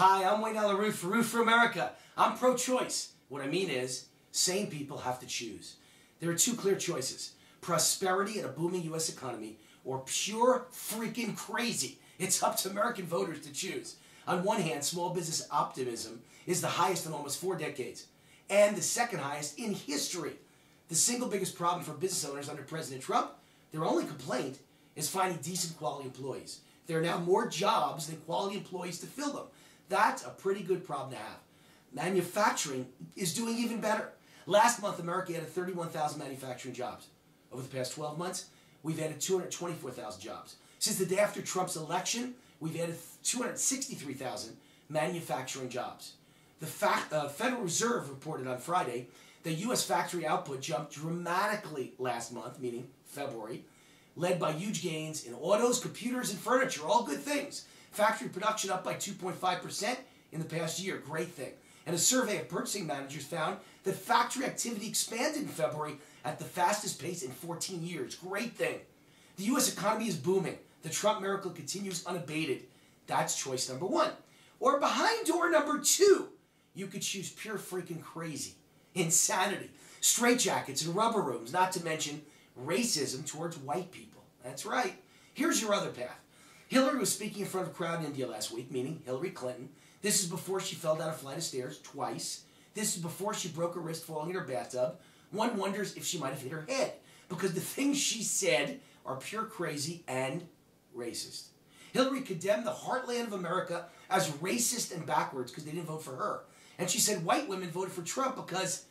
Hi, I'm Wayne Allyn for Root for America. I'm pro-choice. What I mean is, sane people have to choose. There are two clear choices: prosperity and a booming U.S. economy, or pure freaking crazy. It's up to American voters to choose. On one hand, small business optimism is the highest in almost 4 decades, and the second highest in history. The single biggest problem for business owners under President Trump, their only complaint, is finding decent quality employees. There are now more jobs than quality employees to fill them. That's a pretty good problem to have. Manufacturing is doing even better. Last month, America added 31,000 manufacturing jobs. Over the past 12 months, we've added 224,000 jobs. Since the day after Trump's election, we've added 263,000 manufacturing jobs. The Federal Reserve reported on Friday that U.S. factory output jumped dramatically last month, meaning February, led by huge gains in autos, computers, and furniture. All good things. Factory production up by 2.5% in the past year. Great thing. And a survey of purchasing managers found that factory activity expanded in February at the fastest pace in 14 years. Great thing. The U.S. economy is booming. The Trump miracle continues unabated. That's choice number one. Or behind door number two, you could choose pure freaking crazy, insanity, straitjackets and rubber rooms, not to mention racism towards white people. That's right. Here's your other path. Hillary was speaking in front of a crowd in India last week, meaning Hillary Clinton. This is before she fell down a flight of stairs twice. This is before she broke her wrist falling in her bathtub. One wonders if she might have hit her head, because the things she said are pure crazy and racist. Hillary condemned the heartland of America as racist and backwards because they didn't vote for her. And she said white women voted for Trump because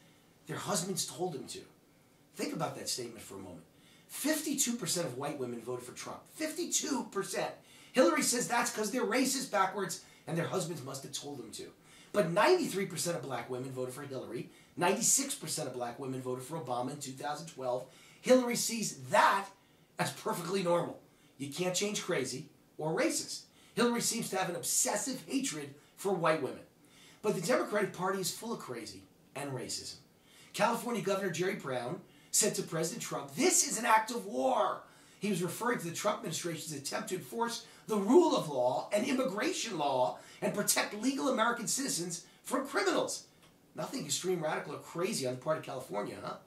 their husbands told them to. Think about that statement for a moment. 52% of white women voted for Trump. 52%. Hillary says that's because they're racist, backwards, and their husbands must have told them to. But 93% of black women voted for Hillary. 96% of black women voted for Obama in 2012. Hillary sees that as perfectly normal. You can't change crazy or racist. Hillary seems to have an obsessive hatred for white women. But the Democratic Party is full of crazy and racism. California Governor Jerry Brown said to President Trump, "This is an act of war." He was referring to the Trump administration's attempt to enforce the rule of law and immigration law and protect legal American citizens from criminals. Nothing extreme, radical, or crazy on the part of California, huh?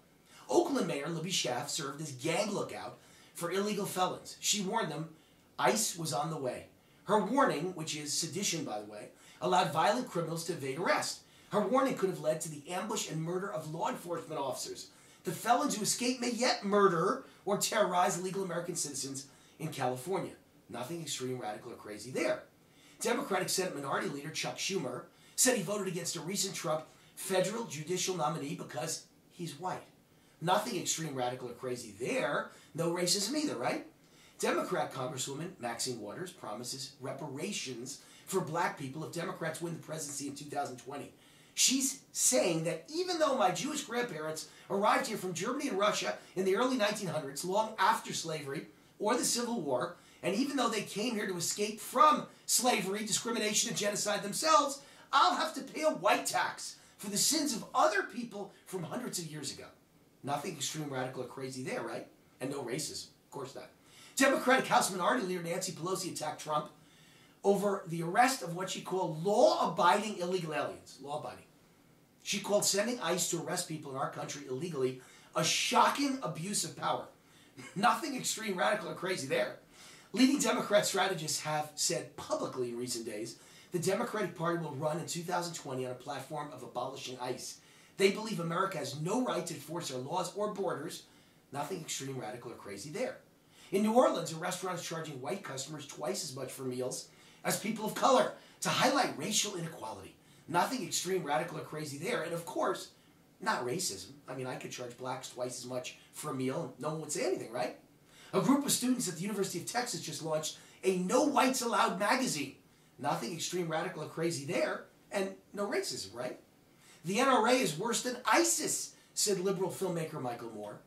Oakland Mayor Libby Schaaf served as gang lookout for illegal felons. She warned them ICE was on the way. Her warning, which is sedition by the way, allowed violent criminals to evade arrest. Her warning could have led to the ambush and murder of law enforcement officers. The felons who escape may yet murder or terrorize legal American citizens in California. Nothing extreme, radical, or crazy there. Democratic Senate Minority Leader Chuck Schumer said he voted against a recent Trump federal judicial nominee because he's white. Nothing extreme, radical, or crazy there. No racism either, right? Democrat Congresswoman Maxine Waters promises reparations for black people if Democrats win the presidency in 2020. She's saying that even though my Jewish grandparents arrived here from Germany and Russia in the early 1900s, long after slavery or the Civil War, and even though they came here to escape from slavery, discrimination, and genocide themselves, I'll have to pay a white tax for the sins of other people from hundreds of years ago. Nothing extreme, radical, or crazy there, right? And no racism. Of course not. Democratic House Minority Leader Nancy Pelosi attacked Trump over the arrest of what she called law-abiding illegal aliens. Law-abiding. She called sending ICE to arrest people in our country illegally a shocking abuse of power. Nothing extreme, radical, or crazy there. Leading Democrat strategists have said publicly in recent days the Democratic Party will run in 2020 on a platform of abolishing ICE. They believe America has no right to enforce our laws or borders. Nothing extreme, radical, or crazy there. In New Orleans, a restaurant is charging white customers twice as much for meals as people of color to highlight racial inequality. Nothing extreme, radical, or crazy there. And of course, not racism. I mean, I could charge blacks twice as much for a meal and no one would say anything, right? A group of students at the University of Texas just launched a No Whites Allowed magazine. Nothing extreme, radical, or crazy there. And no racism, right? The NRA is worse than ISIS, said liberal filmmaker Michael Moore.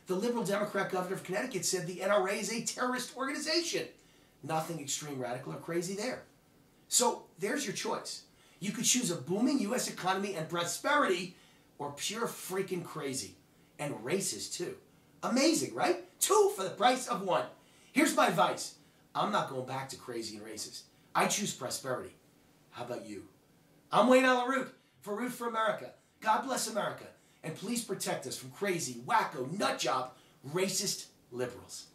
The liberal Democrat governor of Connecticut said the NRA is a terrorist organization. Nothing extreme, radical, or crazy there. So there's your choice. You could choose a booming U.S. economy and prosperity, or pure freaking crazy. And racist too. Amazing, right? 2 for the price of 1. Here's my advice. I'm not going back to crazy and racist. I choose prosperity. How about you? I'm Wayne Allyn Root for Root for America. God bless America. And please protect us from crazy, wacko, nutjob, racist liberals.